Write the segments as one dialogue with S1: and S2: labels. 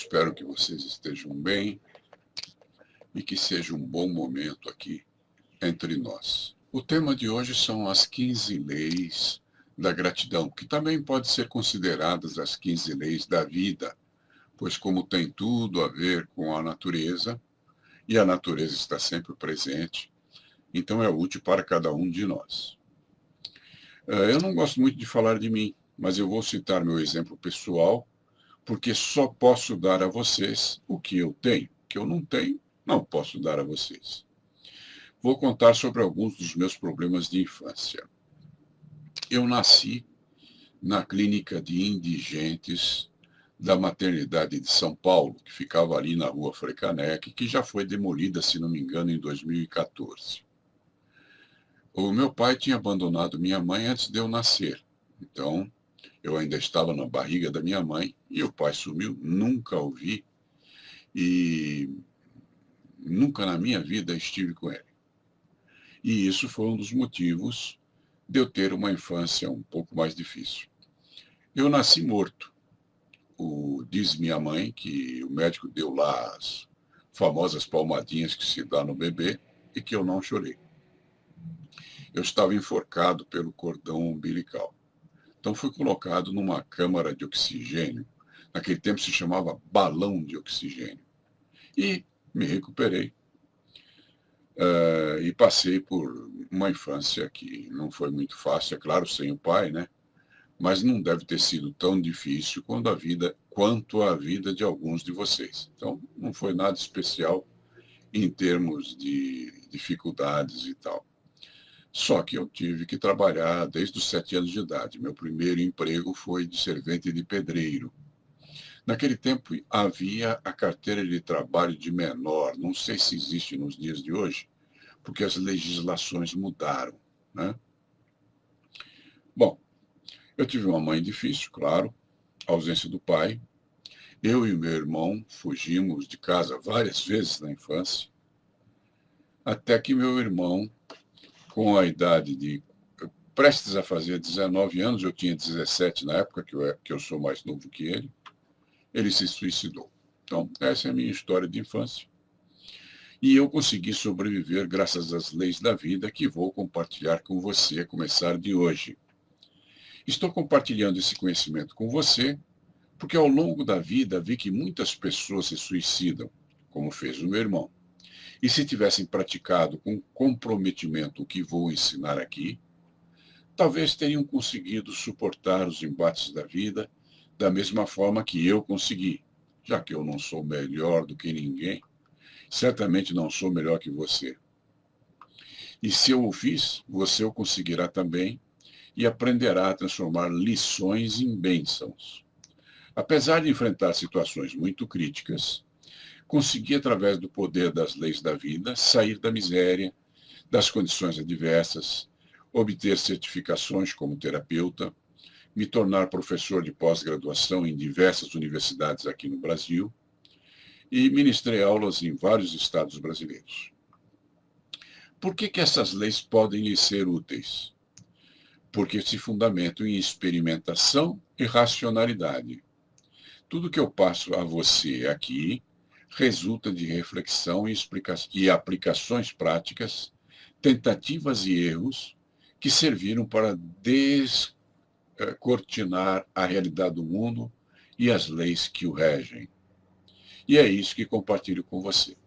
S1: espero que vocês estejam bem e que seja um bom momento aqui entre nós. O tema de hoje são as 15 leis da gratidão, que também podem ser consideradas as 15 leis da vida, pois como tem tudo a ver com a natureza, e a natureza está sempre presente, então é útil para cada um de nós. Eu não gosto muito de falar de mim, mas eu vou citar meu exemplo pessoal, porque só posso dar a vocês o que eu tenho. O que eu não tenho, não posso dar a vocês. Vou contar sobre alguns dos meus problemas de infância. Eu nasci na clínica de indigentes da maternidade de São Paulo, que ficava ali na rua Frei Caneca, que já foi demolida, se não me engano, em 2014. O meu pai tinha abandonado minha mãe antes de eu nascer. Então, eu ainda estava na barriga da minha mãe e o pai sumiu, nunca o vi e nunca na minha vida estive com ele. E isso foi um dos motivos de eu ter uma infância um pouco mais difícil. Eu nasci morto. Diz minha mãe que o médico deu lá as famosas palmadinhas que se dá no bebê e que eu não chorei. Eu estava enforcado pelo cordão umbilical. Então fui colocado numa câmara de oxigênio. Naquele tempo se chamava balão de oxigênio. E me recuperei. E passei por uma infância que não foi muito fácil, é claro, sem o pai, né? Mas não deve ter sido tão difícil quanto a vida de alguns de vocês. Então, não foi nada especial em termos de dificuldades e tal. Só que eu tive que trabalhar desde os 7 anos de idade. Meu primeiro emprego foi de servente de pedreiro. Naquele tempo havia a carteira de trabalho de menor. Não sei se existe nos dias de hoje, porque as legislações mudaram, né? Bom, eu tive uma mãe difícil, claro, a ausência do pai. Eu e o meu irmão fugimos de casa várias vezes na infância, até que meu irmão, com a idade de prestes a fazer 19 anos, eu tinha 17 na época, que eu sou mais novo que ele se suicidou. Então, essa é a minha história de infância. E eu consegui sobreviver graças às leis da vida que vou compartilhar com você a começar de hoje. Estou compartilhando esse conhecimento com você porque ao longo da vida vi que muitas pessoas se suicidam, como fez o meu irmão. E se tivessem praticado com comprometimento o que vou ensinar aqui, talvez teriam conseguido suportar os embates da vida da mesma forma que eu consegui, já que eu não sou melhor do que ninguém, certamente não sou melhor que você. E se eu o fiz, você o conseguirá também e aprenderá a transformar lições em bênçãos. Apesar de enfrentar situações muito críticas, consegui, através do poder das leis da vida, sair da miséria, das condições adversas, obter certificações como terapeuta, me tornar professor de pós-graduação em diversas universidades aqui no Brasil e ministrei aulas em vários estados brasileiros. Por que essas leis podem lhe ser úteis? Porque se fundamentam em experimentação e racionalidade. Tudo que eu passo a você aqui resulta de reflexão e aplicações práticas, tentativas e erros que serviram para descortinar a realidade do mundo e as leis que o regem. E é isso que compartilho com você.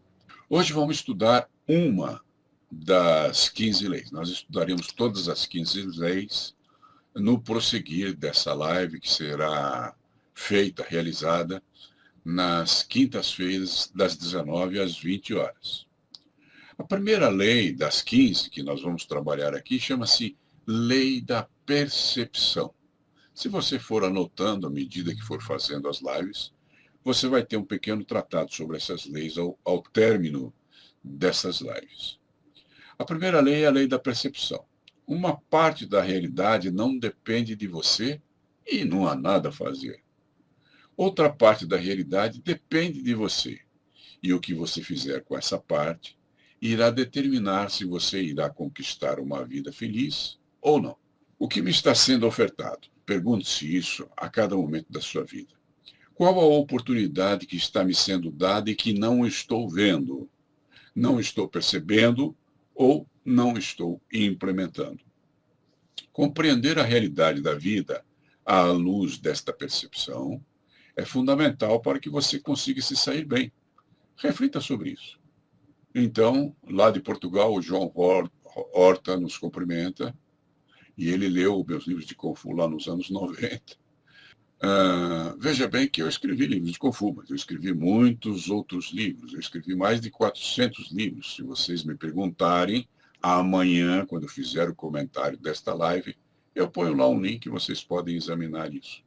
S1: Hoje vamos estudar uma das 15 leis. Nós estudaremos todas as 15 leis no prosseguir dessa live que será realizada nas quintas-feiras, das 19 às 20 horas. A primeira lei das 15 que nós vamos trabalhar aqui chama-se Lei da Percepção. Se você for anotando à medida que for fazendo as lives, você vai ter um pequeno tratado sobre essas leis ao término dessas lives. A primeira lei é a lei da percepção. Uma parte da realidade não depende de você e não há nada a fazer. Outra parte da realidade depende de você. E o que você fizer com essa parte irá determinar se você irá conquistar uma vida feliz ou não. O que me está sendo ofertado? Pergunte-se isso a cada momento da sua vida. Qual a oportunidade que está me sendo dada e que não estou vendo, não estou percebendo ou não estou implementando? Compreender a realidade da vida à luz desta percepção é fundamental para que você consiga se sair bem. Reflita sobre isso. Então, lá de Portugal, o João Horta nos cumprimenta, e ele leu meus livros de Kung Fu lá nos anos 90. Veja bem que eu escrevi livros de Kung Fu, mas eu escrevi muitos outros livros. Eu escrevi mais de 400 livros. Se vocês me perguntarem, amanhã, quando eu fizer o comentário desta live, eu ponho lá um link e vocês podem examinar isso.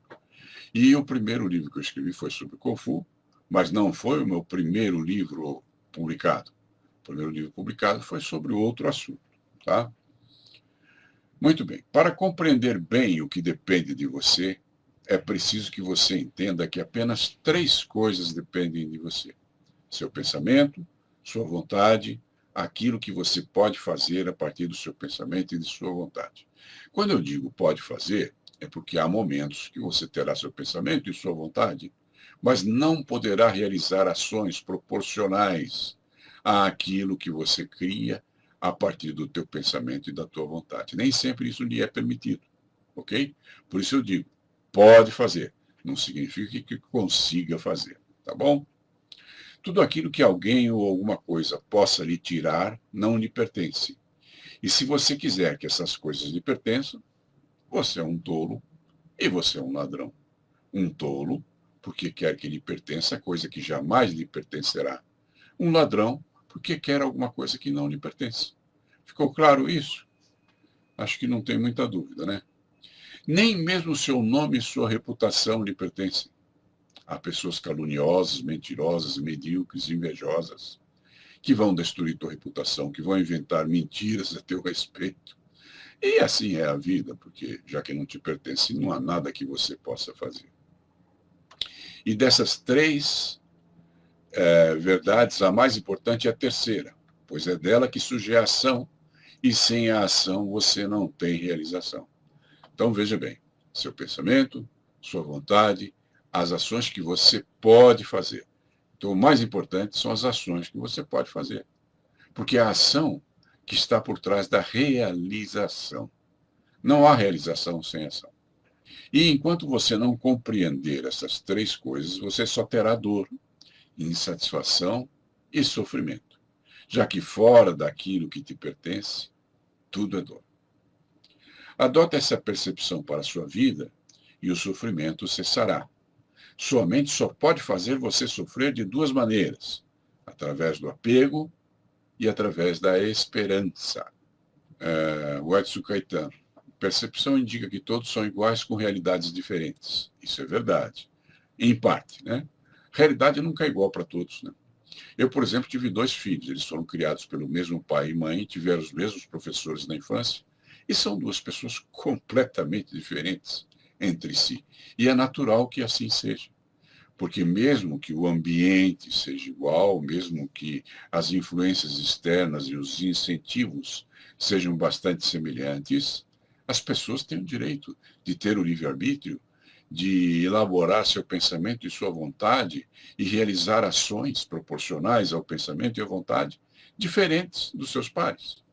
S1: E o primeiro livro que eu escrevi foi sobre Kung Fu, mas não foi o meu primeiro livro publicado. O primeiro livro publicado foi sobre outro assunto, tá? Muito bem. Para compreender bem o que depende de você, é preciso que você entenda que apenas 3 coisas dependem de você: seu pensamento, sua vontade, aquilo que você pode fazer a partir do seu pensamento e de sua vontade. Quando eu digo pode fazer, é porque há momentos que você terá seu pensamento e sua vontade, mas não poderá realizar ações proporcionais àquilo que você cria a partir do teu pensamento e da tua vontade. Nem sempre isso lhe é permitido, ok? Por isso eu digo, pode fazer, não significa que consiga fazer, tá bom? Tudo aquilo que alguém ou alguma coisa possa lhe tirar não lhe pertence. E se você quiser que essas coisas lhe pertençam, você é um tolo e você é um ladrão. Um tolo, porque quer que lhe pertença coisa que jamais lhe pertencerá. Um ladrão, porque quer alguma coisa que não lhe pertence. Ficou claro isso? Acho que não tem muita dúvida, né? Nem mesmo seu nome e sua reputação lhe pertencem. Há pessoas caluniosas, mentirosas, medíocres, invejosas, que vão destruir tua reputação, que vão inventar mentiras a teu respeito. E assim é a vida, porque já que não te pertence, não há nada que você possa fazer. E dessas 3 verdades, a mais importante é a terceira, pois é dela que surge a ação, e sem a ação você não tem realização. Então veja bem, seu pensamento, sua vontade, as ações que você pode fazer. Então o mais importante são as ações que você pode fazer, porque é a ação que está por trás da realização. Não há realização sem ação. E enquanto você não compreender essas 3 coisas, você só terá dor, insatisfação e sofrimento, já que fora daquilo que te pertence, tudo é dor. Adota essa percepção para a sua vida e o sofrimento cessará. Sua mente só pode fazer você sofrer de 2 maneiras: através do apego e através da esperança. O Edson Caetano. Percepção indica que todos são iguais com realidades diferentes. Isso é verdade. Em parte, né? Realidade nunca é igual para todos, né? Eu, por exemplo, tive 2 filhos. Eles foram criados pelo mesmo pai e mãe, tiveram os mesmos professores na infância, e são 2 pessoas completamente diferentes entre si. E é natural que assim seja. Porque mesmo que o ambiente seja igual, mesmo que as influências externas e os incentivos sejam bastante semelhantes, as pessoas têm o direito de ter o livre-arbítrio, de elaborar seu pensamento e sua vontade e realizar ações proporcionais ao pensamento e à vontade diferentes dos seus pares.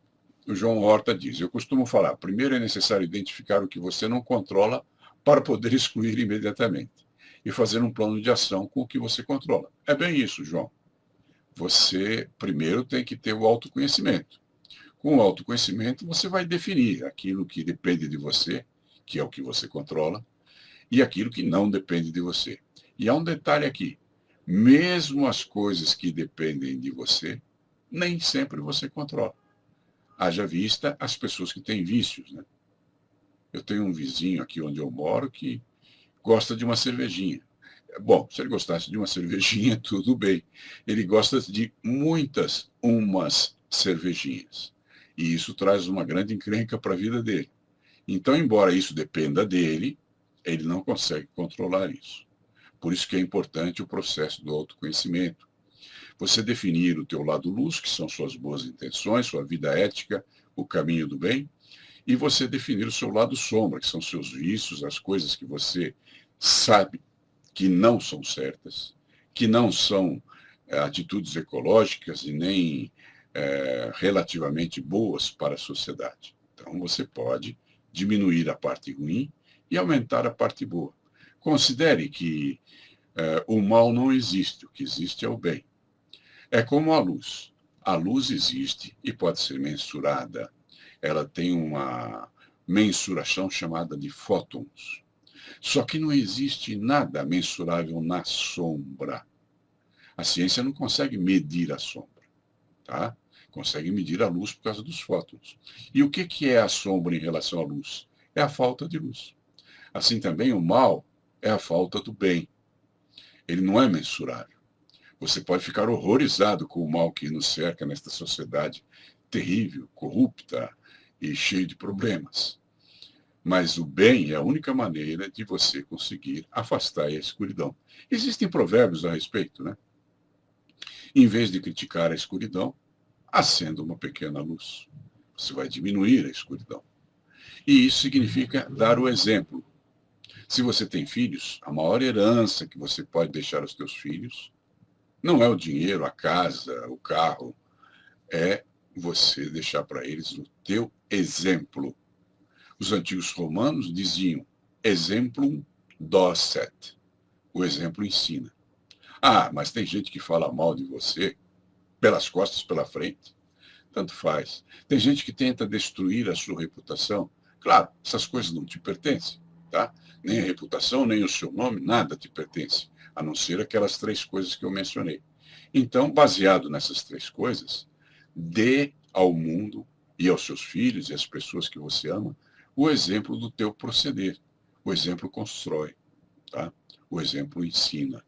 S1: O João Horta diz: eu costumo falar, primeiro é necessário identificar o que você não controla para poder excluir imediatamente e fazer um plano de ação com o que você controla. É bem isso, João. Você primeiro tem que ter o autoconhecimento. Com o autoconhecimento, você vai definir aquilo que depende de você, que é o que você controla, e aquilo que não depende de você. E há um detalhe aqui: mesmo as coisas que dependem de você, nem sempre você controla. Haja vista as pessoas que têm vícios, né? Eu tenho um vizinho aqui onde eu moro que gosta de uma cervejinha. Bom, se ele gostasse de uma cervejinha, tudo bem. Ele gosta de umas cervejinhas. E isso traz uma grande encrenca para a vida dele. Então, embora isso dependa dele, ele não consegue controlar isso. Por isso que é importante o processo do autoconhecimento. Você definir o teu lado luz, que são suas boas intenções, sua vida ética, o caminho do bem, e você definir o seu lado sombra, que são seus vícios, as coisas que você sabe que não são certas, que não são atitudes ecológicas e nem relativamente boas para a sociedade. Então, você pode diminuir a parte ruim e aumentar a parte boa. Considere que o mal não existe, o que existe é o bem. É como a luz. A luz existe e pode ser mensurada. Ela tem uma mensuração chamada de fótons. Só que não existe nada mensurável na sombra. A ciência não consegue medir a sombra, tá? Consegue medir a luz por causa dos fótons. E o que é a sombra em relação à luz? É a falta de luz. Assim também o mal é a falta do bem. Ele não é mensurável. Você pode ficar horrorizado com o mal que nos cerca nesta sociedade terrível, corrupta e cheia de problemas. Mas o bem é a única maneira de você conseguir afastar a escuridão. Existem provérbios a respeito, né? Em vez de criticar a escuridão, acenda uma pequena luz. Você vai diminuir a escuridão. E isso significa dar o exemplo. Se você tem filhos, a maior herança que você pode deixar aos teus filhos não é o dinheiro, a casa, o carro, é você deixar para eles o teu exemplo. Os antigos romanos diziam exemplum docet. O exemplo ensina. Ah, mas tem gente que fala mal de você pelas costas, pela frente. Tanto faz. Tem gente que tenta destruir a sua reputação. Claro, essas coisas não te pertencem, tá? Nem a reputação, nem o seu nome, nada te pertence, a não ser aquelas 3 coisas que eu mencionei. Então, baseado nessas 3 coisas, dê ao mundo e aos seus filhos e às pessoas que você ama o exemplo do teu proceder. O exemplo constrói, tá? O exemplo ensina.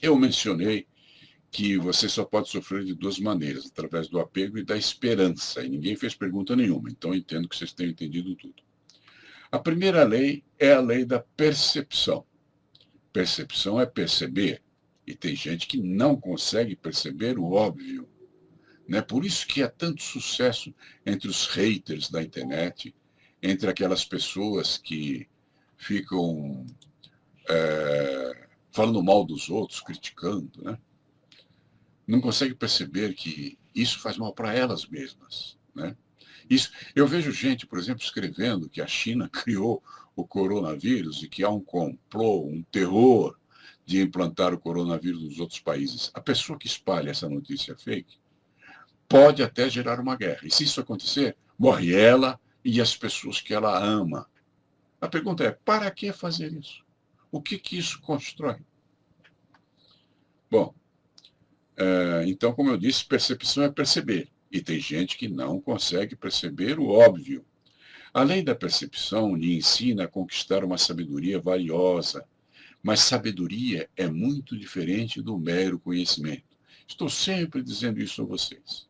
S1: Eu mencionei que você só pode sofrer de 2 maneiras, através do apego e da esperança. E ninguém fez pergunta nenhuma, então eu entendo que vocês tenham entendido tudo. A primeira lei é a lei da percepção. Percepção é perceber. E tem gente que não consegue perceber o óbvio. Né? Por isso que há tanto sucesso entre os haters da internet, entre aquelas pessoas que ficam falando mal dos outros, criticando, né? Não consegue perceber que isso faz mal para elas mesmas, né? Isso, eu vejo gente, por exemplo, escrevendo que a China criou o coronavírus e que há um complô, um terror de implantar o coronavírus nos outros países. A pessoa que espalha essa notícia fake pode até gerar uma guerra. E se isso acontecer, morre ela e as pessoas que ela ama. A pergunta é, para que fazer isso? O que isso constrói? Bom, então, como eu disse, percepção é perceber. E tem gente que não consegue perceber o óbvio. A lei da percepção lhe ensina a conquistar uma sabedoria valiosa, mas sabedoria é muito diferente do mero conhecimento. Estou sempre dizendo isso a vocês.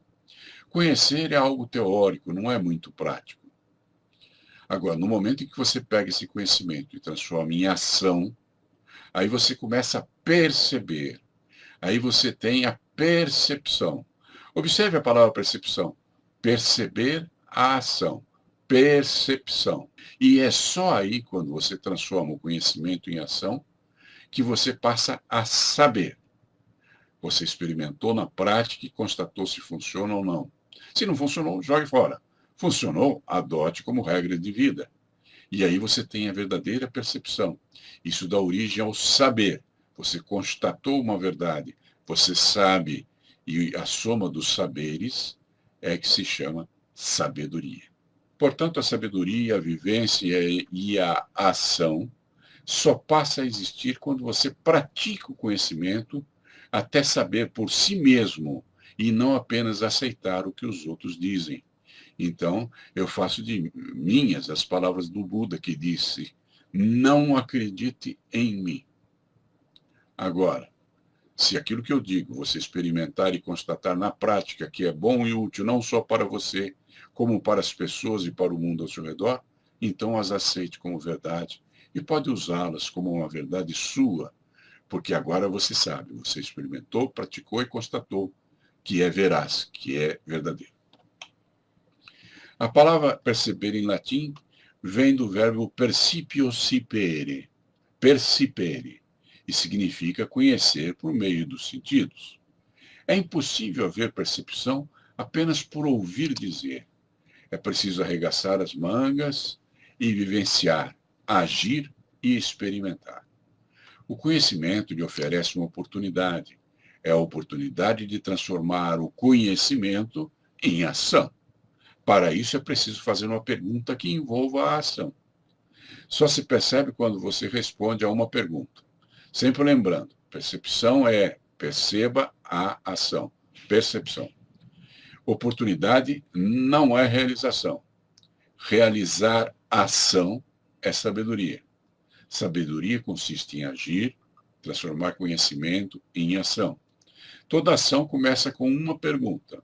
S1: Conhecer é algo teórico, não é muito prático. Agora, no momento em que você pega esse conhecimento e transforma em ação, aí você começa a perceber. Aí você tem a percepção. Observe a palavra percepção. Perceber a ação. Percepção. E é só aí, quando você transforma o conhecimento em ação, que você passa a saber. Você experimentou na prática e constatou se funciona ou não. Se não funcionou, jogue fora. Funcionou, adote como regra de vida. E aí você tem a verdadeira percepção. Isso dá origem ao saber. Você constatou uma verdade, você sabe, e a soma dos saberes é que se chama sabedoria. Portanto, a sabedoria, a vivência e a ação só passa a existir quando você pratica o conhecimento até saber por si mesmo e não apenas aceitar o que os outros dizem. Então, eu faço de minhas as palavras do Buda que disse: não acredite em mim. Agora, se aquilo que eu digo você experimentar e constatar na prática que é bom e útil não só para você, como para as pessoas e para o mundo ao seu redor, então as aceite como verdade e pode usá-las como uma verdade sua, porque agora você sabe, você experimentou, praticou e constatou que é veraz, que é verdadeiro. A palavra perceber em latim vem do verbo percipio sipere, percipere. e significa conhecer por meio dos sentidos. É impossível haver percepção apenas por ouvir dizer. É preciso arregaçar as mangas e vivenciar, agir e experimentar. O conhecimento lhe oferece uma oportunidade. É a oportunidade de transformar o conhecimento em ação. Para isso é preciso fazer uma pergunta que envolva a ação. Só se percebe quando você responde a uma pergunta. Sempre lembrando, percepção é perceba a ação. Percepção. Oportunidade não é realização. Realizar ação é sabedoria. Sabedoria consiste em agir, transformar conhecimento em ação. Toda ação começa com uma pergunta.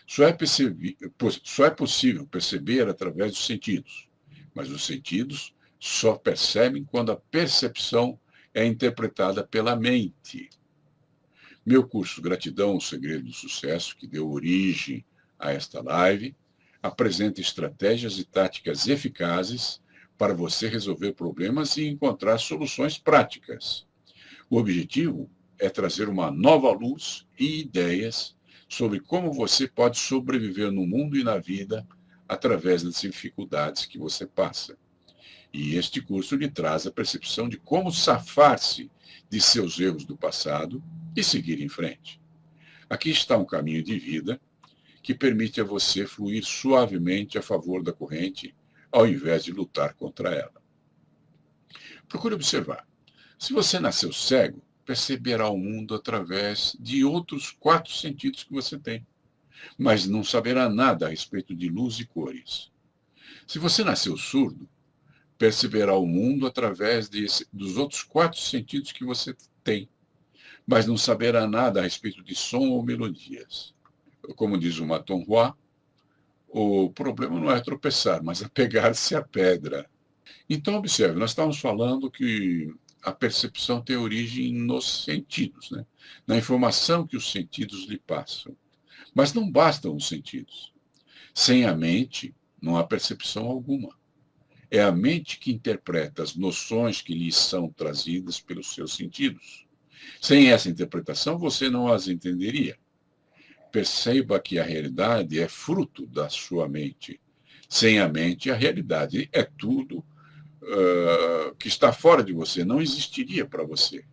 S1: Só é possível perceber através dos sentidos, mas os sentidos só percebem quando a percepção é interpretada pela mente. Meu curso Gratidão, o Segredo do Sucesso, que deu origem a esta live, apresenta estratégias e táticas eficazes para você resolver problemas e encontrar soluções práticas. O objetivo é trazer uma nova luz e ideias sobre como você pode sobreviver no mundo e na vida através das dificuldades que você passa. E este curso lhe traz a percepção de como safar-se de seus erros do passado e seguir em frente. Aqui está um caminho de vida que permite a você fluir suavemente a favor da corrente, ao invés de lutar contra ela. Procure observar. Se você nasceu cego, perceberá o mundo através de outros 4 sentidos que você tem, mas não saberá nada a respeito de luz e cores. Se você nasceu surdo, perceberá o mundo através dos outros 4 sentidos que você tem, mas não saberá nada a respeito de som ou melodias. Como diz o Maton Hua, o problema não é tropeçar, mas apegar-se à pedra. Então, observe, nós estamos falando que a percepção tem origem nos sentidos, né? Na informação que os sentidos lhe passam. Mas não bastam os sentidos. Sem a mente, não há percepção alguma. É a mente que interpreta as noções que lhe são trazidas pelos seus sentidos. Sem essa interpretação, você não as entenderia. Perceba que a realidade é fruto da sua mente. Sem a mente, a realidade é tudo que está fora de você, não existiria para você.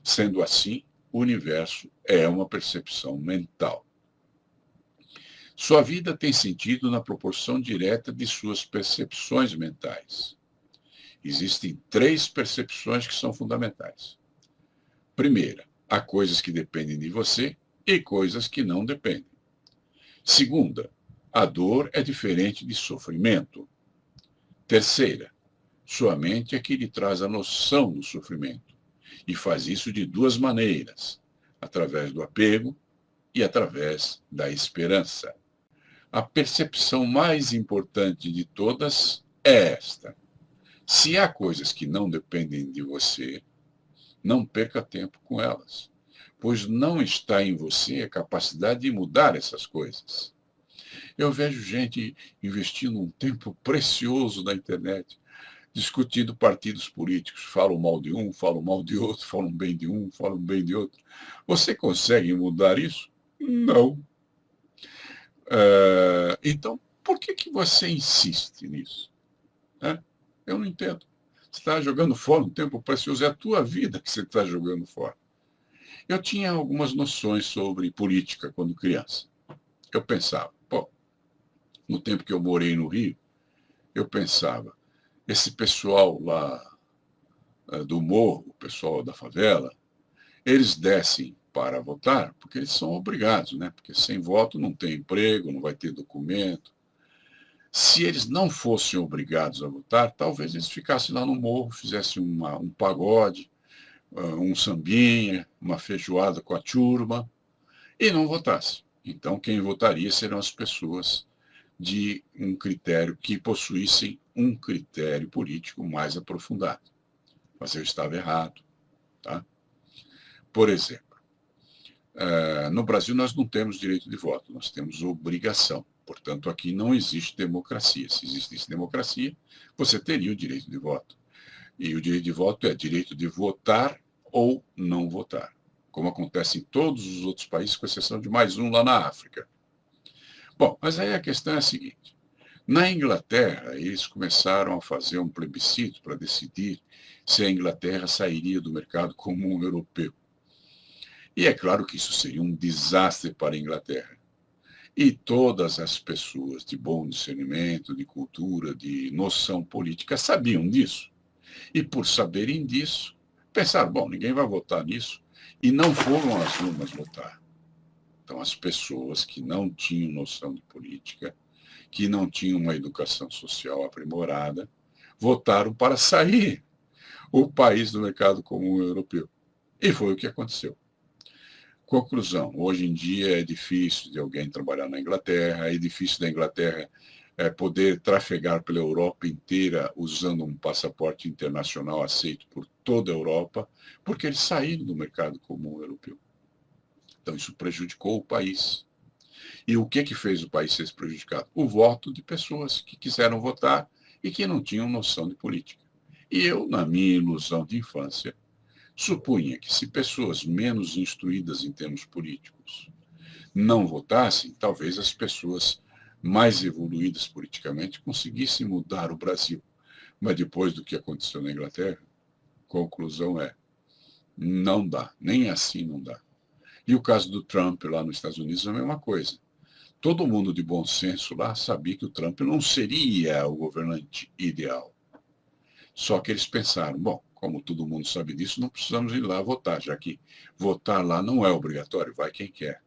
S1: Sendo assim, o universo é uma percepção mental. Sua vida tem sentido na proporção direta de suas percepções mentais. Existem 3 percepções que são fundamentais. Primeira, há coisas que dependem de você e coisas que não dependem. Segunda, a dor é diferente de sofrimento. Terceira, sua mente é que lhe traz a noção do sofrimento. E faz isso de 2 maneiras, através do apego e através da esperança. A percepção mais importante de todas é esta. Se há coisas que não dependem de você, não perca tempo com elas, pois não está em você a capacidade de mudar essas coisas. Eu vejo gente investindo um tempo precioso na internet, discutindo partidos políticos. Falam mal de um, falam mal de outro, falam bem de um, falam bem de outro. Você consegue mudar isso? Não. Então, por que você insiste nisso? Eu não entendo. Você está jogando fora um tempo precioso, é a tua vida que você está jogando fora. Eu tinha algumas noções sobre política quando criança. Eu pensava, no tempo que eu morei no Rio, eu pensava, esse pessoal lá do morro, o pessoal da favela, eles descem para votar porque eles são obrigados, né? Porque sem voto não tem emprego, não vai ter documento. Se eles não fossem obrigados a votar, talvez eles ficassem lá no morro, fizessem um pagode, um sambinha, uma feijoada com a turma, e não votassem. Então, quem votaria serão as pessoas de um critério, que possuíssem um critério político mais aprofundado. Mas eu estava errado. Tá? Por exemplo, no Brasil nós não temos direito de voto, nós temos obrigação. Portanto, aqui não existe democracia. Se existisse democracia, você teria o direito de voto. E o direito de voto é direito de votar ou não votar, como acontece em todos os outros países, com exceção de mais um lá na África. Bom, mas aí a questão é a seguinte. Na Inglaterra, eles começaram a fazer um plebiscito para decidir se a Inglaterra sairia do mercado comum europeu. E é claro que isso seria um desastre para a Inglaterra. E todas as pessoas de bom discernimento, de cultura, de noção política sabiam disso. E por saberem disso, pensaram, bom, ninguém vai votar nisso. E não foram às urnas votar. Então, as pessoas que não tinham noção de política, que não tinham uma educação social aprimorada, votaram para sair o país do mercado comum europeu. E foi o que aconteceu. Conclusão, hoje em dia é difícil de alguém trabalhar na Inglaterra, é difícil da Inglaterra poder trafegar pela Europa inteira usando um passaporte internacional aceito por toda a Europa, porque eles saíram do mercado comum europeu. Então isso prejudicou o país. E o que fez o país ser prejudicado? O voto de pessoas que quiseram votar e que não tinham noção de política. E eu, na minha ilusão de infância, supunha que se pessoas menos instruídas em termos políticos não votassem, talvez as pessoas mais evoluídas politicamente conseguissem mudar o Brasil. Mas depois do que aconteceu na Inglaterra, a conclusão é, não dá, nem assim não dá. E o caso do Trump lá nos Estados Unidos é a mesma coisa. Todo mundo de bom senso lá sabia que o Trump não seria o governante ideal. Só que eles pensaram, bom, como todo mundo sabe disso, não precisamos ir lá votar, já que votar lá não é obrigatório, vai quem quer.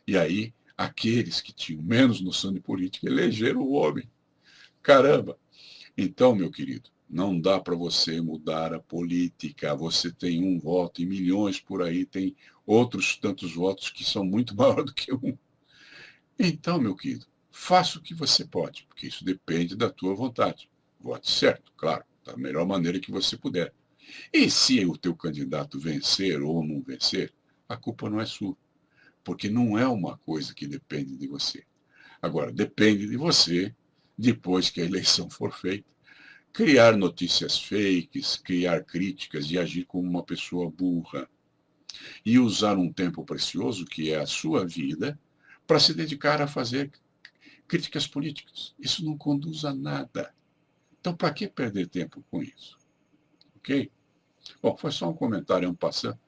S1: E aí, aqueles que tinham menos noção de política elegeram o homem. Caramba! Então, meu querido, não dá para você mudar a política. Você tem um voto e milhões por aí tem outros tantos votos que são muito maiores do que um. Então, meu querido, faça o que você pode, porque isso depende da tua vontade. Vote certo, claro, da melhor maneira que você puder. E se o teu candidato vencer ou não vencer, a culpa não é sua, porque não é uma coisa que depende de você. Agora, depende de você, depois que a eleição for feita, criar notícias fakes, criar críticas e agir como uma pessoa burra. E usar um tempo precioso, que é a sua vida, para se dedicar a fazer críticas políticas. Isso não conduz a nada. Então, para que perder tempo com isso? Ok? Bom, foi só um comentário, um passando.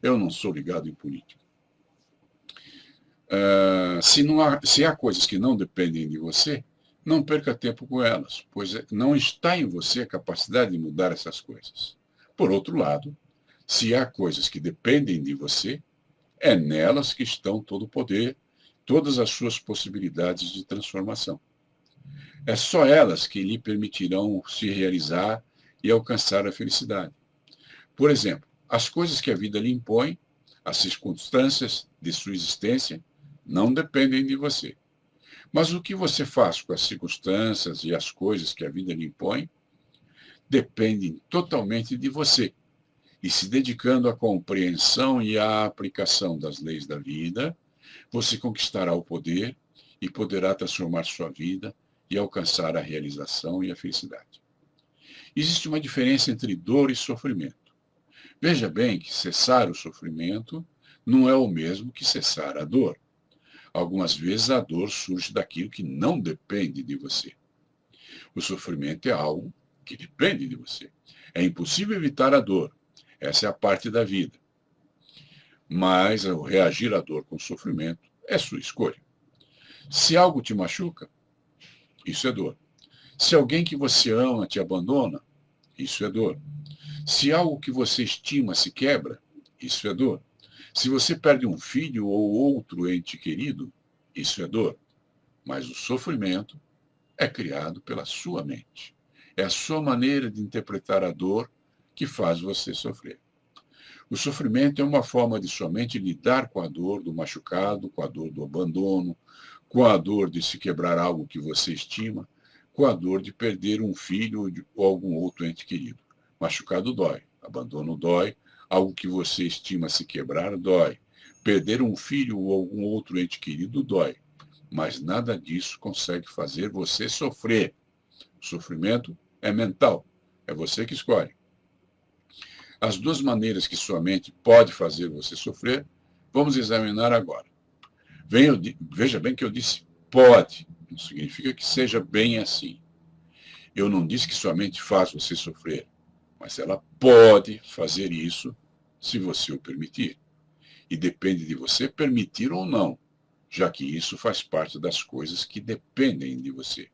S1: Eu não sou ligado em política. Se há coisas que não dependem de você, não perca tempo com elas, pois não está em você a capacidade de mudar essas coisas. Por outro lado, se há coisas que dependem de você, é nelas que estão todo o poder, todas as suas possibilidades de transformação. É só elas que lhe permitirão se realizar e alcançar a felicidade. Por exemplo, as coisas que a vida lhe impõe, as circunstâncias de sua existência, não dependem de você. Mas o que você faz com as circunstâncias e as coisas que a vida lhe impõe, dependem totalmente de você. E se dedicando à compreensão e à aplicação das leis da vida, você conquistará o poder e poderá transformar sua vida e alcançar a realização e a felicidade. Existe uma diferença entre dor e sofrimento. Veja bem que cessar o sofrimento não é o mesmo que cessar a dor. Algumas vezes a dor surge daquilo que não depende de você. O sofrimento é algo que depende de você. É impossível evitar a dor. Essa é a parte da vida. Mas o reagir à dor com sofrimento é sua escolha. Se algo te machuca, isso é dor. Se alguém que você ama te abandona, isso é dor. Se algo que você estima se quebra, isso é dor. Se você perde um filho ou outro ente querido, isso é dor. Mas o sofrimento é criado pela sua mente. É a sua maneira de interpretar a dor que faz você sofrer. O sofrimento é uma forma de sua mente lidar com a dor do machucado, com a dor do abandono, com a dor de se quebrar algo que você estima, com a dor de perder um filho ou algum outro ente querido. Machucado dói, abandono dói, algo que você estima se quebrar dói. Perder um filho ou algum outro ente querido dói, mas nada disso consegue fazer você sofrer. O sofrimento é mental, é você que escolhe. As duas maneiras que sua mente pode fazer você sofrer, vamos examinar agora. Veja bem que eu disse pode, não significa que seja bem assim. Eu não disse que sua mente faz você sofrer, mas ela pode fazer isso se você o permitir. E depende de você permitir ou não, já que isso faz parte das coisas que dependem de você.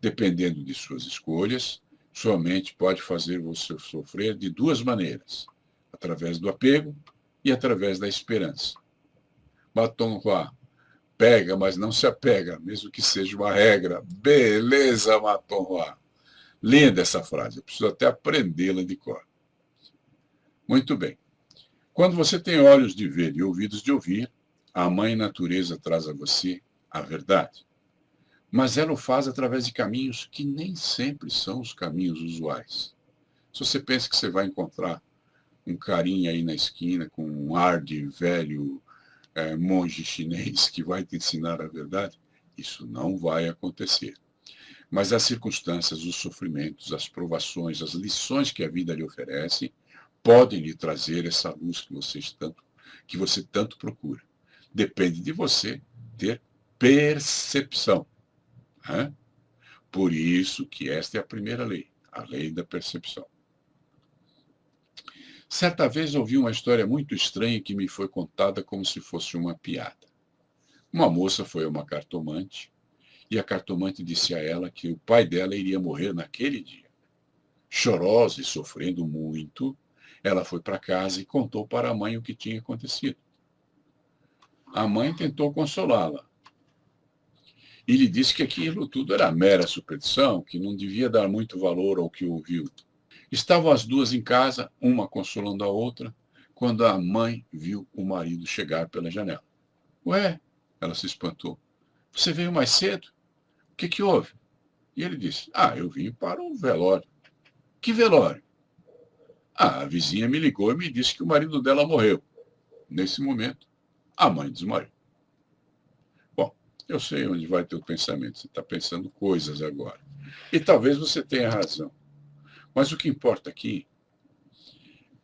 S1: Dependendo de suas escolhas, sua mente pode fazer você sofrer de duas maneiras, através do apego e através da esperança. Batom lá, pega, mas não se apega, mesmo que seja uma regra. Beleza, Matom lá. Linda essa frase, eu preciso até aprendê-la de cor. Muito bem. Quando você tem olhos de ver e ouvidos de ouvir, a mãe natureza traz a você a verdade. Mas ela o faz através de caminhos que nem sempre são os caminhos usuais. Se você pensa que você vai encontrar um carinha aí na esquina com um ar de velho monge chinês que vai te ensinar a verdade, isso não vai acontecer. Mas as circunstâncias, os sofrimentos, as provações, as lições que a vida lhe oferece, podem lhe trazer essa luz que você tanto procura. Depende de você ter percepção. Né? Por isso que esta é a primeira lei, a lei da percepção. Certa vez ouvi uma história muito estranha que me foi contada como se fosse uma piada. Uma moça foi a uma cartomante e a cartomante disse a ela que o pai dela iria morrer naquele dia. Chorosa e sofrendo muito, ela foi para casa e contou para a mãe o que tinha acontecido. A mãe tentou consolá-la e lhe disse que aquilo tudo era mera superstição, que não devia dar muito valor ao que ouviu. Estavam as duas em casa, uma consolando a outra, quando a mãe viu o marido chegar pela janela. Ué, ela se espantou. Você veio mais cedo? O que houve? E ele disse, eu vim para um velório. Que velório? A vizinha me ligou e me disse que o marido dela morreu. Nesse momento, a mãe desmaiou. Bom, eu sei onde vai teu pensamento. Você está pensando coisas agora. E talvez você tenha razão. Mas o que importa aqui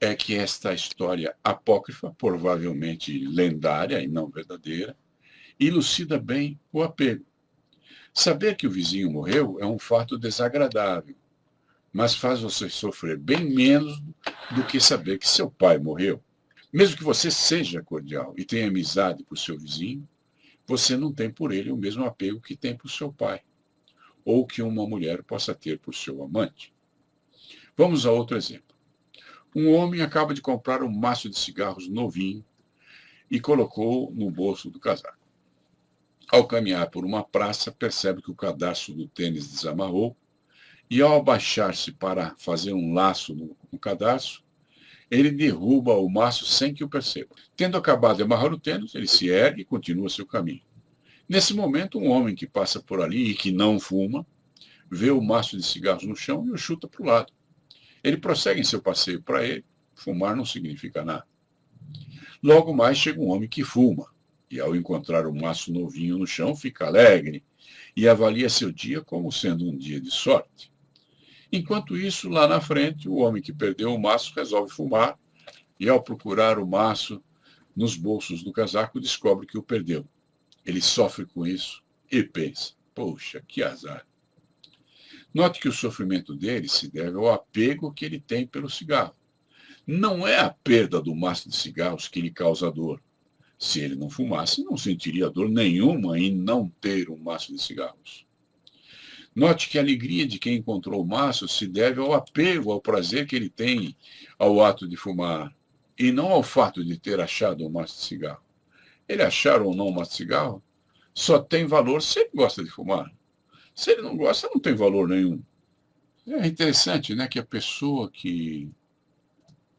S1: é que esta história apócrifa, provavelmente lendária e não verdadeira, elucida bem o apego. Saber que o vizinho morreu é um fato desagradável, mas faz você sofrer bem menos do que saber que seu pai morreu. Mesmo que você seja cordial e tenha amizade por seu vizinho, você não tem por ele o mesmo apego que tem por seu pai, ou que uma mulher possa ter por seu amante. Vamos a outro exemplo. Um homem acaba de comprar um maço de cigarros novinho e colocou no bolso do casaco. Ao caminhar por uma praça, percebe que o cadarço do tênis desamarrou e, ao abaixar-se para fazer um laço no cadarço, ele derruba o maço sem que o perceba. Tendo acabado de amarrar o tênis, ele se ergue e continua seu caminho. Nesse momento, um homem que passa por ali e que não fuma, vê o maço de cigarros no chão e o chuta para o lado. Ele prossegue em seu passeio. Para ele, fumar não significa nada. Logo mais chega um homem que fuma, e ao encontrar o maço novinho no chão, fica alegre e avalia seu dia como sendo um dia de sorte. Enquanto isso, lá na frente, o homem que perdeu o maço resolve fumar e, ao procurar o maço nos bolsos do casaco, descobre que o perdeu. Ele sofre com isso e pensa, poxa, que azar. Note que o sofrimento dele se deve ao apego que ele tem pelo cigarro. Não é a perda do maço de cigarros que lhe causa dor. Se ele não fumasse, não sentiria dor nenhuma em não ter um maço de cigarros. Note que a alegria de quem encontrou o maço se deve ao apego, ao prazer que ele tem ao ato de fumar, e não ao fato de ter achado um maço de cigarro. Ele achar ou não um maço de cigarro só tem valor se ele gosta de fumar. Se ele não gosta, não tem valor nenhum. É interessante, né, que a pessoa que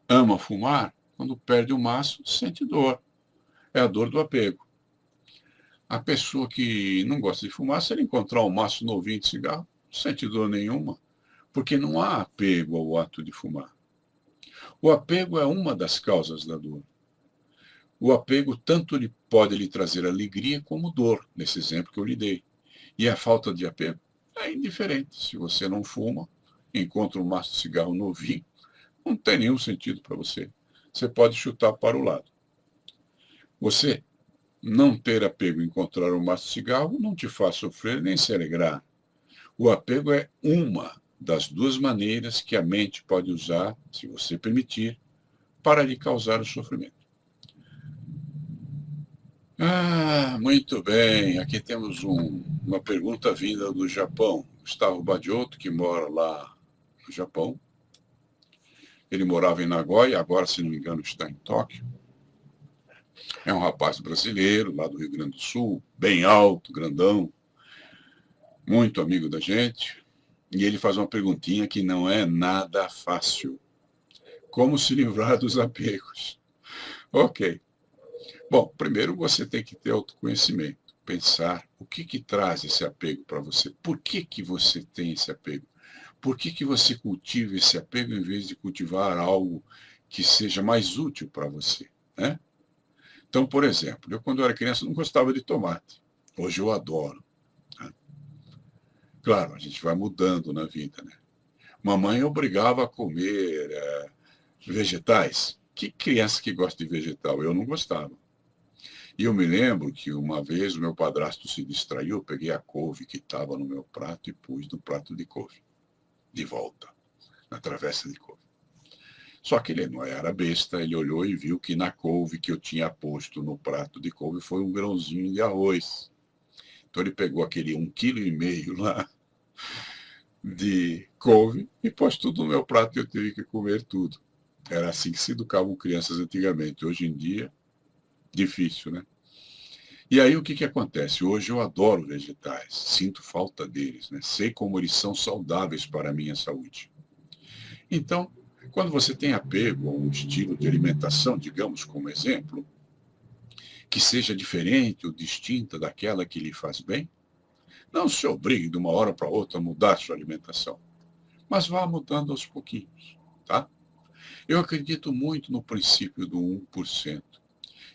S1: ama fumar, quando perde o maço, sente dor. É a dor do apego. A pessoa que não gosta de fumar, se ele encontrar um maço novinho de cigarro, não sente dor nenhuma, porque não há apego ao ato de fumar. O apego é uma das causas da dor. O apego tanto pode lhe trazer alegria como dor, nesse exemplo que eu lhe dei. E a falta de apego é indiferente. Se você não fuma, encontra um maço de cigarro novinho, não tem nenhum sentido para você. Você pode chutar para o lado. Você não ter apego em encontrar um maço de cigarro não te faz sofrer nem se alegrar. O apego é uma das duas maneiras que a mente pode usar, se você permitir, para lhe causar o sofrimento. Muito bem. Aqui temos uma pergunta vinda do Japão. Gustavo Badiotto, que mora lá no Japão. Ele morava em Nagoya, agora, se não me engano, está em Tóquio. É um rapaz brasileiro, lá do Rio Grande do Sul, bem alto, grandão, muito amigo da gente. E ele faz uma perguntinha que não é nada fácil. Como se livrar dos apegos? Ok. Bom, primeiro você tem que ter autoconhecimento, pensar o que traz esse apego para você, por que você tem esse apego, por que você cultiva esse apego em vez de cultivar algo que seja mais útil para você, né? Então, por exemplo, eu quando era criança não gostava de tomate, hoje eu adoro, né? Claro, a gente vai mudando na vida, né? Mamãe obrigava a comer vegetais. Que criança que gosta de vegetal? Eu não gostava. E eu me lembro que uma vez o meu padrasto se distraiu, eu peguei a couve que estava no meu prato e pus no prato de couve, de volta, na travessa de couve. Só que ele não era besta, ele olhou e viu que na couve que eu tinha posto no prato de couve foi um grãozinho de arroz. Então ele pegou aquele 1,5 kg lá de couve e pôs tudo no meu prato e eu tive que comer tudo. Era assim que se educavam crianças antigamente. Hoje em dia, difícil, né? E aí o que acontece? Hoje eu adoro vegetais, sinto falta deles, né? Sei como eles são saudáveis para a minha saúde. Então, quando você tem apego a um estilo de alimentação, digamos como exemplo, que seja diferente ou distinta daquela que lhe faz bem, não se obrigue de uma hora para outra a mudar sua alimentação, mas vá mudando aos pouquinhos, tá? Eu acredito muito no princípio do 1%.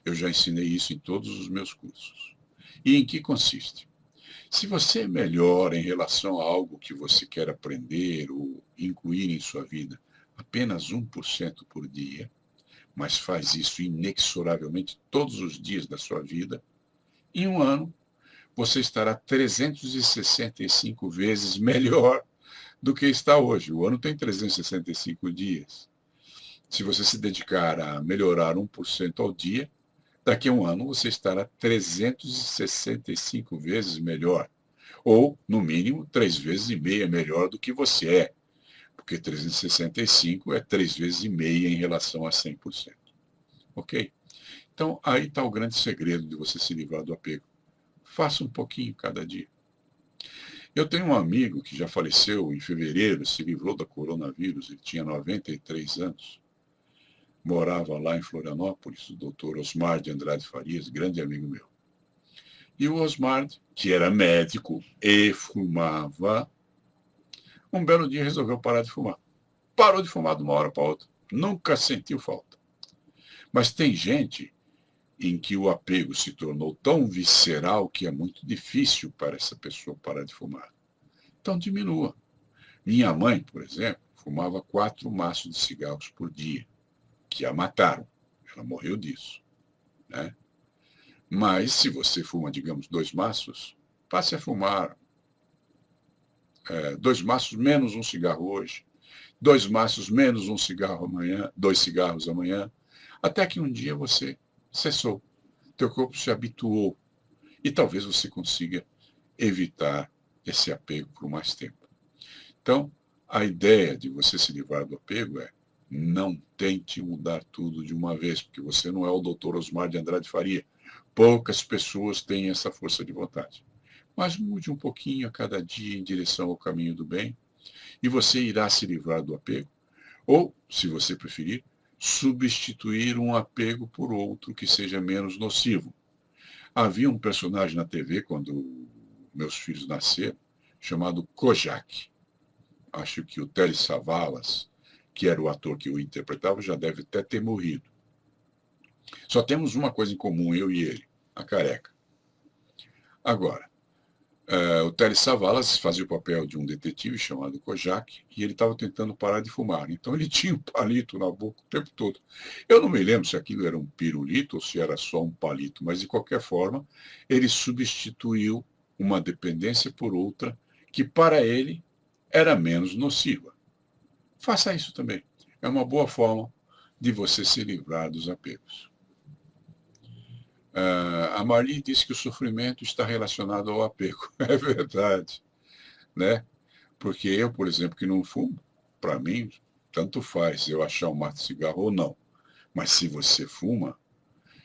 S1: Eu já ensinei isso em todos os meus cursos. E em que consiste? Se você melhora em relação a algo que você quer aprender ou incluir em sua vida apenas 1% por dia, mas faz isso inexoravelmente todos os dias da sua vida, em um ano você estará 365 vezes melhor do que está hoje. O ano tem 365 dias. Se você se dedicar a melhorar 1% ao dia, daqui a um ano você estará 365 vezes melhor. Ou, no mínimo, 3,5 vezes melhor do que você é. Porque 365 é 3,5 vezes em relação a 100%. Ok? Então, aí está o grande segredo de você se livrar do apego. Faça um pouquinho cada dia. Eu tenho um amigo que já faleceu em fevereiro, se livrou da coronavírus, ele tinha 93 anos. Morava lá em Florianópolis, o doutor Osmar de Andrade Farias, grande amigo meu. E o Osmar, que era médico e fumava, um belo dia resolveu parar de fumar. Parou de fumar de uma hora para outra. Nunca sentiu falta. Mas tem gente em que o apego se tornou tão visceral que é muito difícil para essa pessoa parar de fumar. Então diminua. Minha mãe, por exemplo, fumava 4 maços de cigarros por dia, que a mataram. Ela morreu disso, né? Mas se você fuma, digamos, 2 maços, passe a fumar 2 maços menos um cigarro hoje, 2 maços menos um cigarro amanhã, 2 cigarros amanhã, até que um dia você cessou. Teu corpo se habituou e talvez você consiga evitar esse apego por mais tempo. Então, a ideia de você se livrar do apego é não tente mudar tudo de uma vez, porque você não é o doutor Osmar de Andrade Faria. Poucas pessoas têm essa força de vontade. Mas mude um pouquinho a cada dia em direção ao caminho do bem e você irá se livrar do apego. Ou, se você preferir, substituir um apego por outro que seja menos nocivo. Havia um personagem na TV, quando meus filhos nasceram, chamado Kojak. Acho que o Telly Savalas, que era o ator que o interpretava, já deve até ter morrido. Só temos uma coisa em comum, eu e ele, a careca. Agora, O Telly Savalas fazia o papel de um detetive chamado Kojak e ele estava tentando parar de fumar. Então ele tinha um palito na boca o tempo todo. Eu não me lembro se aquilo era um pirulito ou se era só um palito, mas de qualquer forma ele substituiu uma dependência por outra que para ele era menos nociva. Faça isso também. É uma boa forma de você se livrar dos apegos. A Marli disse que o sofrimento está relacionado ao apego. É verdade, né? Porque eu, por exemplo, que não fumo, para mim, tanto faz eu achar um mato de cigarro ou não. Mas se você fuma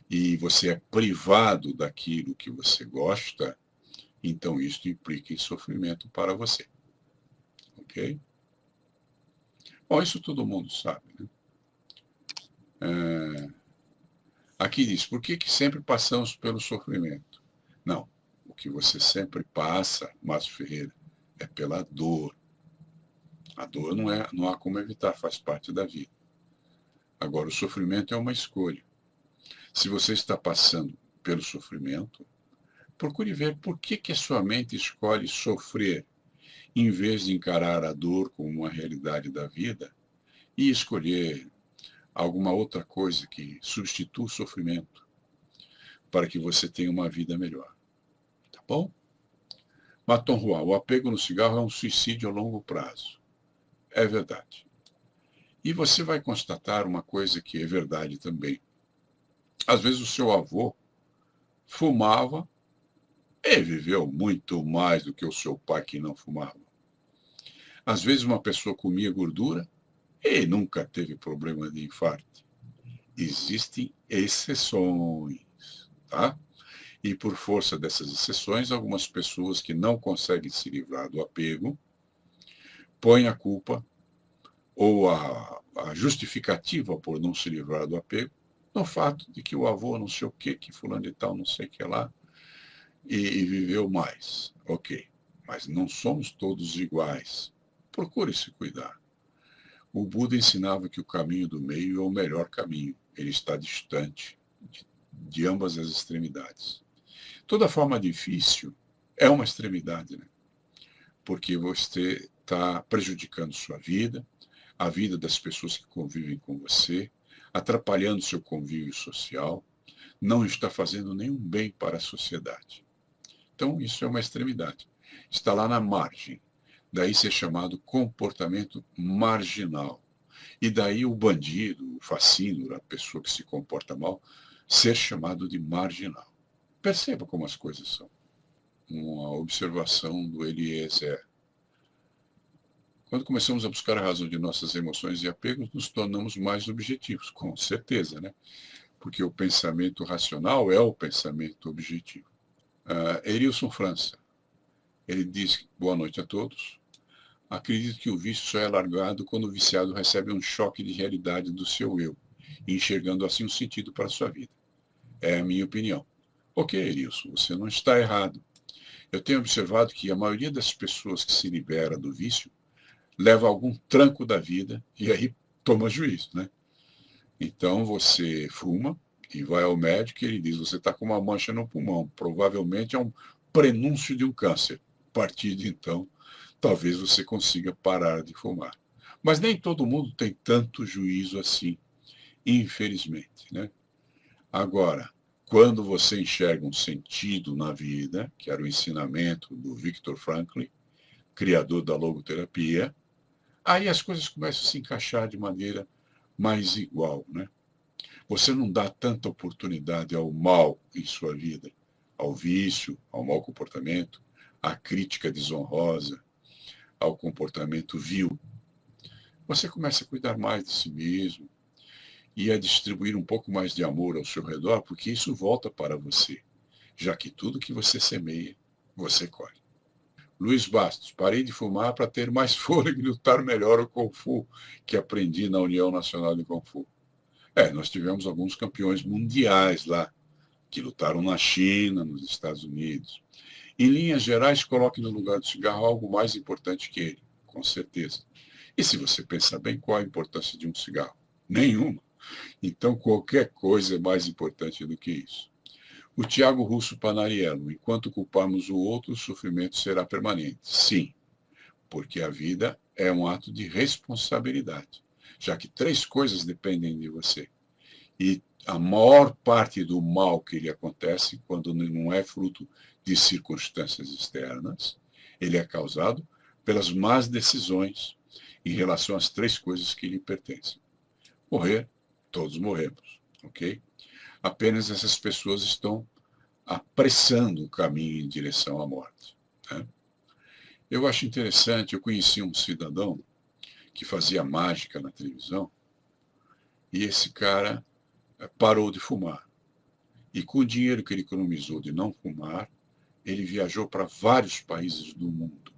S1: e você é privado daquilo que você gosta, então isso implica em sofrimento para você. Ok? Bom, isso todo mundo sabe, né? Aqui diz, por que sempre passamos pelo sofrimento? Não, o que você sempre passa, Márcio Ferreira, é pela dor. A dor não há como evitar, faz parte da vida. Agora, o sofrimento é uma escolha. Se você está passando pelo sofrimento, procure ver por que a sua mente escolhe sofrer, em vez de encarar a dor como uma realidade da vida e escolher alguma outra coisa que substitua o sofrimento para que você tenha uma vida melhor. Tá bom? Maton Juan, o apego no cigarro é um suicídio a longo prazo. É verdade. E você vai constatar uma coisa que é verdade também. Às vezes o seu avô fumava e viveu muito mais do que o seu pai que não fumava. Às vezes uma pessoa comia gordura e nunca teve problema de infarto. Existem exceções, tá? E por força dessas exceções, algumas pessoas que não conseguem se livrar do apego põem a culpa ou a justificativa por não se livrar do apego no fato de que o avô não sei o que fulano de tal não sei o que lá, e viveu mais. Ok, mas não somos todos iguais. Procure se cuidar. O Buda ensinava que o caminho do meio é o melhor caminho. Ele está distante de ambas as extremidades. Toda forma difícil é uma extremidade, né? Porque você está prejudicando sua vida, a vida das pessoas que convivem com você, atrapalhando seu convívio social, não está fazendo nenhum bem para a sociedade. Então, isso é uma extremidade. Está lá na margem. Daí ser chamado comportamento marginal. E daí o bandido, o fascínio, a pessoa que se comporta mal, ser chamado de marginal. Perceba como as coisas são. Uma observação do Eliezer. Quando começamos a buscar a razão de nossas emoções e apegos, nos tornamos mais objetivos, com certeza, né? Porque o pensamento racional é o pensamento objetivo. Erilson França, ele diz, boa noite a todos. Acredito que o vício só é largado quando o viciado recebe um choque de realidade do seu eu, enxergando assim um sentido para a sua vida. É a minha opinião. Ok, Erilson, você não está errado. Eu tenho observado que a maioria das pessoas que se libera do vício leva algum tranco da vida e aí toma juízo, né? Então você fuma e vai ao médico e ele diz, você está com uma mancha no pulmão, provavelmente é um prenúncio de um câncer. A partir de então, talvez você consiga parar de fumar. Mas nem todo mundo tem tanto juízo assim, infelizmente, né? Agora, quando você enxerga um sentido na vida, que era o ensinamento do Viktor Frankl, criador da logoterapia, aí as coisas começam a se encaixar de maneira mais igual, né? Você não dá tanta oportunidade ao mal em sua vida, ao vício, ao mau comportamento, à crítica desonrosa, ao comportamento vil. Você começa a cuidar mais de si mesmo e a distribuir um pouco mais de amor ao seu redor, porque isso volta para você, já que tudo que você semeia, você colhe. Luiz Bastos, parei de fumar para ter mais fôlego e lutar melhor o Kung Fu, que aprendi na União Nacional de Kung Fu. Nós tivemos alguns campeões mundiais lá, que lutaram na China, nos Estados Unidos. Em linhas gerais, coloque no lugar do cigarro algo mais importante que ele, com certeza. E se você pensar bem, qual a importância de um cigarro? Nenhuma. Então, qualquer coisa é mais importante do que isso. O Tiago Russo Panariello, enquanto culparmos o outro, o sofrimento será permanente. Sim, porque a vida é um ato de responsabilidade, já que três coisas dependem de você. E a maior parte do mal que lhe acontece, quando não é fruto de circunstâncias externas, ele é causado pelas más decisões em relação às três coisas que lhe pertencem. Morrer, todos morremos, ok? Apenas essas pessoas estão apressando o caminho em direção à morte, né? Eu acho interessante, eu conheci um cidadão que fazia mágica na televisão, e esse cara parou de fumar. E com o dinheiro que ele economizou de não fumar, ele viajou para vários países do mundo,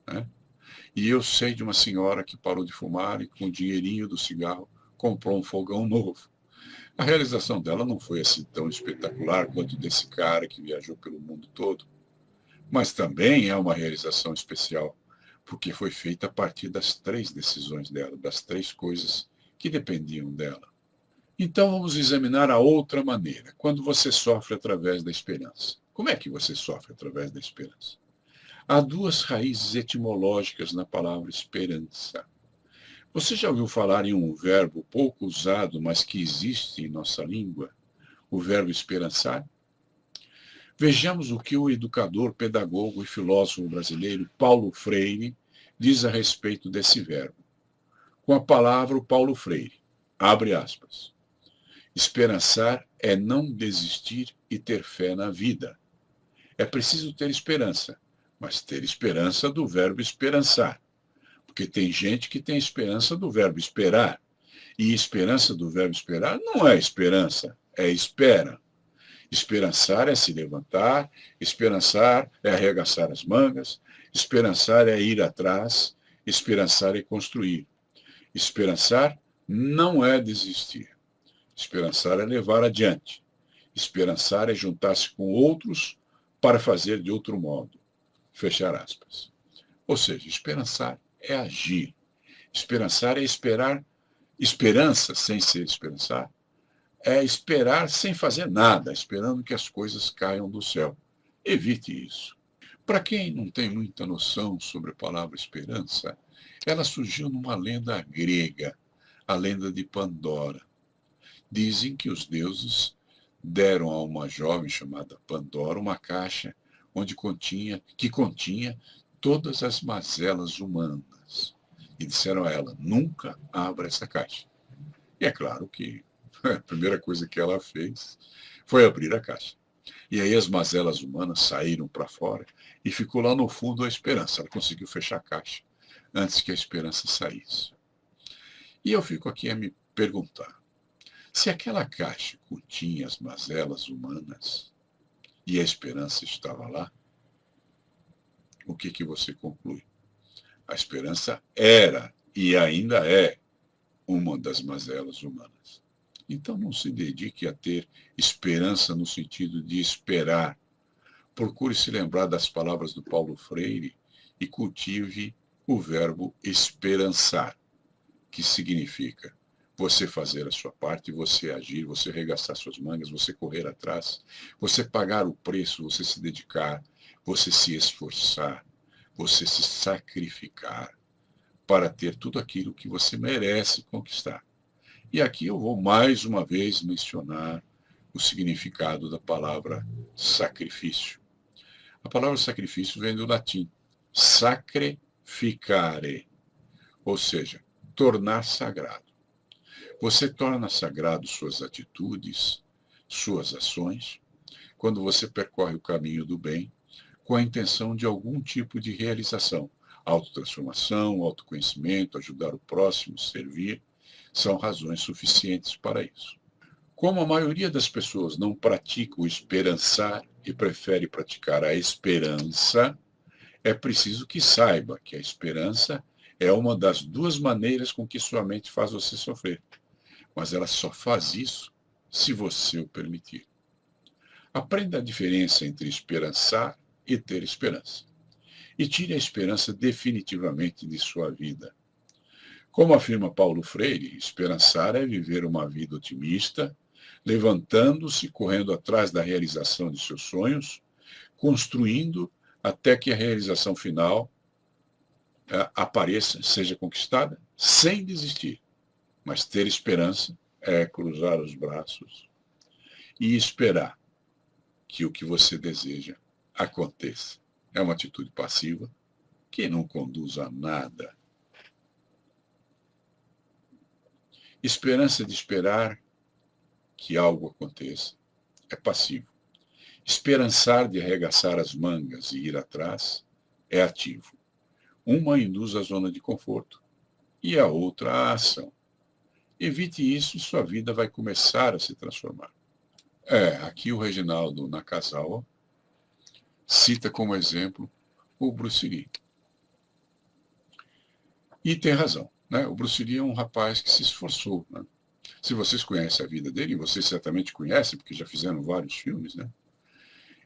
S1: né? E eu sei de uma senhora que parou de fumar e com o dinheirinho do cigarro comprou um fogão novo. A realização dela não foi assim tão espetacular quanto desse cara que viajou pelo mundo todo, mas também é uma realização especial, porque foi feita a partir das três decisões dela, das três coisas que dependiam dela. Então vamos examinar a outra maneira, quando você sofre através da esperança. Como é que você sofre através da esperança? Há duas raízes etimológicas na palavra esperança. Você já ouviu falar em um verbo pouco usado, mas que existe em nossa língua? O verbo esperançar? Vejamos o que o educador, pedagogo e filósofo brasileiro Paulo Freire diz a respeito desse verbo. Com a palavra, o Paulo Freire, abre aspas, esperançar é não desistir e ter fé na vida. É preciso ter esperança, mas ter esperança do verbo esperançar. Porque tem gente que tem esperança do verbo esperar. E esperança do verbo esperar não é esperança, é espera. Esperançar é se levantar, esperançar é arregaçar as mangas, esperançar é ir atrás, esperançar é construir. Esperançar não é desistir. Esperançar é levar adiante. Esperançar é juntar-se com outros para fazer de outro modo. Fechar aspas. Ou seja, esperançar é agir. Esperançar é esperar. Esperança, sem ser esperançar, é esperar sem fazer nada, esperando que as coisas caiam do céu. Evite isso. Para quem não tem muita noção sobre a palavra esperança, ela surgiu numa lenda grega, a lenda de Pandora. Dizem que os deuses deram a uma jovem chamada Pandora uma caixa que continha todas as mazelas humanas. E disseram a ela, nunca abra essa caixa. E é claro que a primeira coisa que ela fez foi abrir a caixa. E aí as mazelas humanas saíram para fora e ficou lá no fundo a esperança. Ela conseguiu fechar a caixa antes que a esperança saísse. E eu fico aqui a me perguntar, se aquela caixa continha as mazelas humanas e a esperança estava lá, o que você conclui? A esperança era e ainda é uma das mazelas humanas. Então não se dedique a ter esperança no sentido de esperar. Procure se lembrar das palavras do Paulo Freire e cultive o verbo esperançar, que significa você fazer a sua parte, você agir, você arregaçar suas mangas, você correr atrás, você pagar o preço, você se dedicar, você se esforçar, você se sacrificar para ter tudo aquilo que você merece conquistar. E aqui eu vou mais uma vez mencionar o significado da palavra sacrifício. A palavra sacrifício vem do latim sacrificare, ou seja, tornar sagrado. Você torna sagrado suas atitudes, suas ações, quando você percorre o caminho do bem com a intenção de algum tipo de realização. Autotransformação, autoconhecimento, ajudar o próximo, servir, são razões suficientes para isso. Como a maioria das pessoas não pratica o esperançar e prefere praticar a esperança, é preciso que saiba que a esperança é uma das duas maneiras com que sua mente faz você sofrer. Mas ela só faz isso se você o permitir. Aprenda a diferença entre esperançar e ter esperança. E tire a esperança definitivamente de sua vida. Como afirma Paulo Freire, esperançar é viver uma vida otimista, levantando-se, correndo atrás da realização de seus sonhos, construindo até que a realização final apareça, seja conquistada, sem desistir. Mas ter esperança é cruzar os braços e esperar que o que você deseja aconteça. É uma atitude passiva que não conduz a nada. Esperança de esperar que algo aconteça é passivo. Esperançar de arregaçar as mangas e ir atrás é ativo. Uma induz a zona de conforto e a outra a ação. Evite isso e sua vida vai começar a se transformar. Aqui o Reginaldo Nakazawa cita como exemplo o Bruce Lee. E tem razão, né? O Bruce Lee é um rapaz que se esforçou, né? Se vocês conhecem a vida dele, vocês certamente conhecem, porque já fizeram vários filmes, né?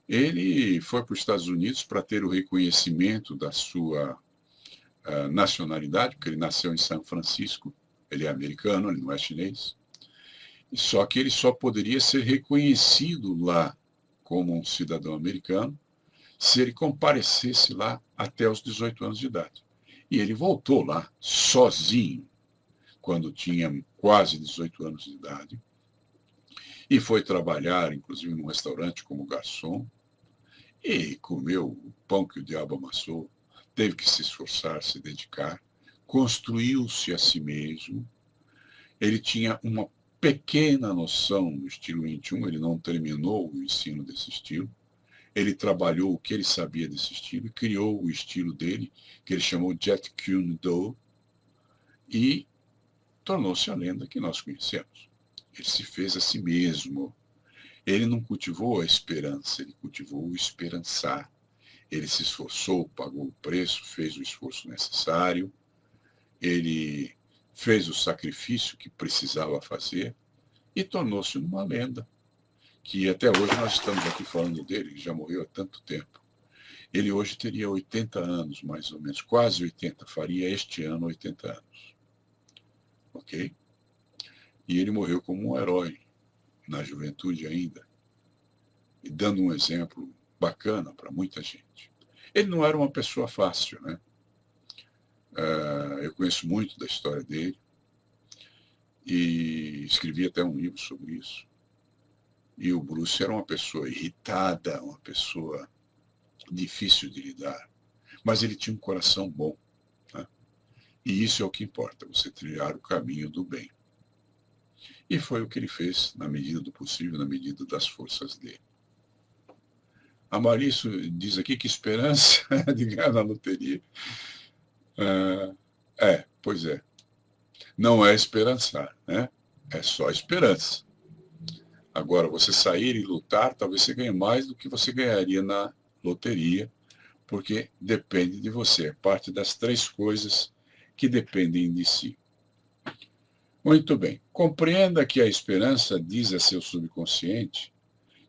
S1: Ele foi para os Estados Unidos para ter o reconhecimento da sua nacionalidade, porque ele nasceu em São Francisco, ele é americano, ele não é chinês, só que ele só poderia ser reconhecido lá como um cidadão americano se ele comparecesse lá até os 18 anos de idade. E ele voltou lá sozinho, quando tinha quase 18 anos de idade, e foi trabalhar, inclusive, num restaurante como garçom, e comeu o pão que o diabo amassou, teve que se esforçar, se dedicar, construiu-se a si mesmo. Ele tinha uma pequena noção do estilo 21, ele não terminou o ensino desse estilo. Ele trabalhou o que ele sabia desse estilo e criou o estilo dele, que ele chamou Jeet Kune Do, e tornou-se a lenda que nós conhecemos. Ele se fez a si mesmo. Ele não cultivou a esperança, ele cultivou o esperançar. Ele se esforçou, pagou o preço, fez o esforço necessário, ele fez o sacrifício que precisava fazer e tornou-se uma lenda, que até hoje nós estamos aqui falando dele, ele já morreu há tanto tempo. Ele hoje teria 80 anos, mais ou menos, quase 80, faria este ano 80 anos. Ok? E ele morreu como um herói, na juventude ainda, e dando um exemplo bacana para muita gente. Ele não era uma pessoa fácil, né? Eu conheço muito da história dele e escrevi até um livro sobre isso. E o Bruce era uma pessoa irritada, uma pessoa difícil de lidar, mas ele tinha um coração bom, né? E isso é o que importa, você trilhar o caminho do bem. E foi o que ele fez, na medida do possível, na medida das forças dele. A Marício diz aqui que esperança de ganhar na loteria. Pois é. Não é esperançar, né? É só esperança. Agora, você sair e lutar, talvez você ganhe mais do que você ganharia na loteria, porque depende de você. É parte das 3 coisas que dependem de si. Muito bem. Compreenda que a esperança diz a seu subconsciente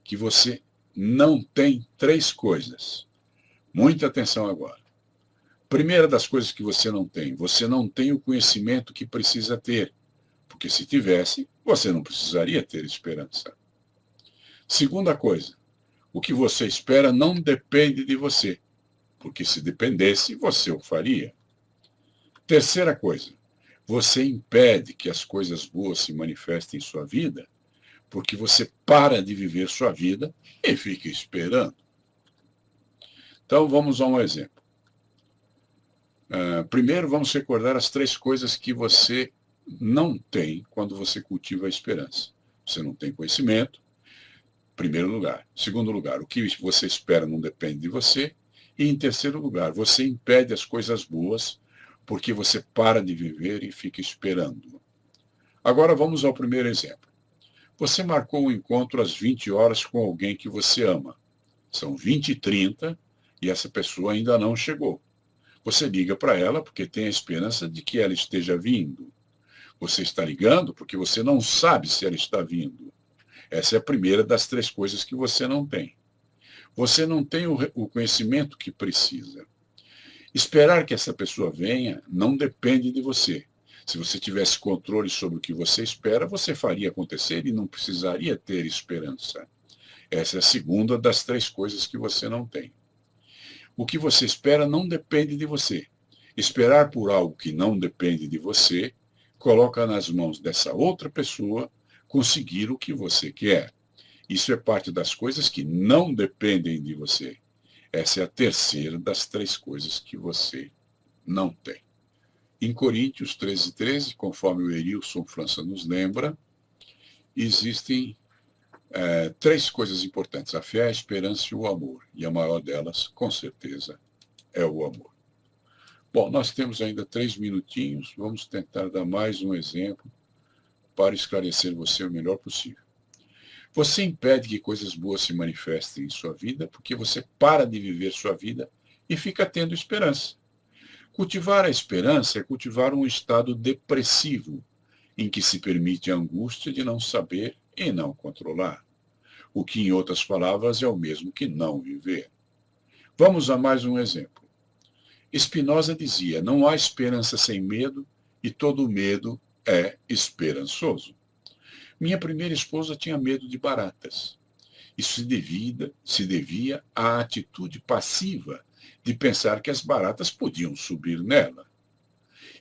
S1: que você não tem 3 coisas. Muita atenção agora. Primeira das coisas que você não tem o conhecimento que precisa ter, porque se tivesse, você não precisaria ter esperança. Segunda coisa, o que você espera não depende de você, porque se dependesse, você o faria. Terceira coisa, você impede que as coisas boas se manifestem em sua vida, porque você para de viver sua vida e fica esperando. Então, vamos a um exemplo. Primeiro, vamos recordar as 3 coisas que você não tem quando você cultiva a esperança. Você não tem conhecimento, primeiro lugar. Segundo lugar, o que você espera não depende de você. E, em terceiro lugar, você impede as coisas boas porque você para de viver e fica esperando. Agora, vamos ao primeiro exemplo. Você marcou um encontro às 20 horas com alguém que você ama. São 20h30 e essa pessoa ainda não chegou. Você liga para ela porque tem a esperança de que ela esteja vindo. Você está ligando porque você não sabe se ela está vindo. Essa é a primeira das 3 coisas que você não tem. Você não tem o conhecimento que precisa. Esperar que essa pessoa venha não depende de você. Se você tivesse controle sobre o que você espera, você faria acontecer e não precisaria ter esperança. Essa é a segunda das três coisas que você não tem. O que você espera não depende de você. Esperar por algo que não depende de você coloca nas mãos dessa outra pessoa conseguir o que você quer. Isso é parte das coisas que não dependem de você. Essa é a terceira das três coisas que você não tem. Em Coríntios 13:13, conforme o Erilson França nos lembra, existem três coisas importantes: a fé, a esperança e o amor. E a maior delas, com certeza, é o amor. Bom, nós temos ainda 3 minutinhos. Vamos tentar dar mais um exemplo para esclarecer você o melhor possível. Você impede que coisas boas se manifestem em sua vida porque você para de viver sua vida e fica tendo esperança. Cultivar a esperança é cultivar um estado depressivo, em que se permite a angústia de não saber e não controlar. O que, em outras palavras, é o mesmo que não viver. Vamos a mais um exemplo. Spinoza dizia: não há esperança sem medo e todo medo é esperançoso. Minha primeira esposa tinha medo de baratas. Isso se devia à atitude passiva de pensar que as baratas podiam subir nela.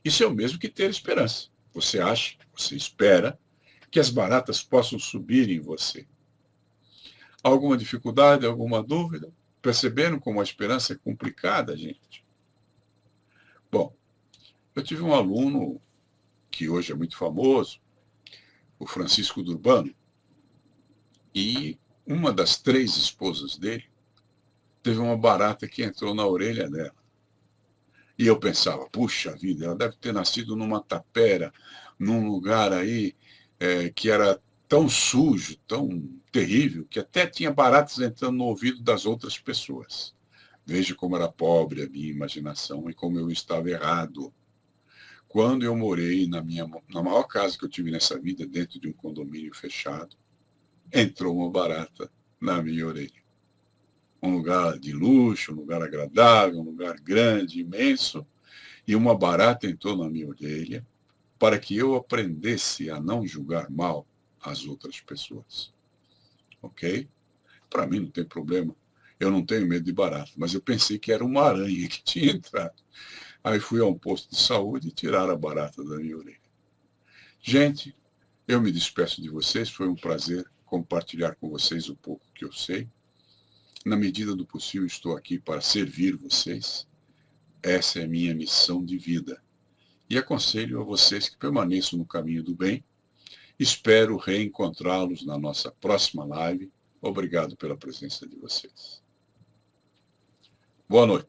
S1: Isso é o mesmo que ter esperança. Você acha, você espera que as baratas possam subir em você. Alguma dificuldade, alguma dúvida? Perceberam como a esperança é complicada, gente? Bom, eu tive um aluno que hoje é muito famoso, o Francisco Durbano, e uma das 3 esposas dele teve uma barata que entrou na orelha dela. E eu pensava, puxa vida, ela deve ter nascido numa tapera, num lugar aí que era tão sujo, tão terrível, que até tinha baratas entrando no ouvido das outras pessoas. Veja como era pobre a minha imaginação e como eu estava errado. Quando eu morei na maior casa que eu tive nessa vida, dentro de um condomínio fechado, entrou uma barata na minha orelha. Um lugar de luxo, um lugar agradável, um lugar grande, imenso, e uma barata entrou na minha orelha para que eu aprendesse a não julgar mal as outras pessoas. Ok? Para mim não tem problema. Eu não tenho medo de barata, mas eu pensei que era uma aranha que tinha entrado. Aí fui a um posto de saúde e tiraram a barata da minha orelha. Gente, eu me despeço de vocês. Foi um prazer compartilhar com vocês um pouco que eu sei. Na medida do possível, estou aqui para servir vocês. Essa é a minha missão de vida. E aconselho a vocês que permaneçam no caminho do bem. Espero reencontrá-los na nossa próxima live. Obrigado pela presença de vocês. Boa noite.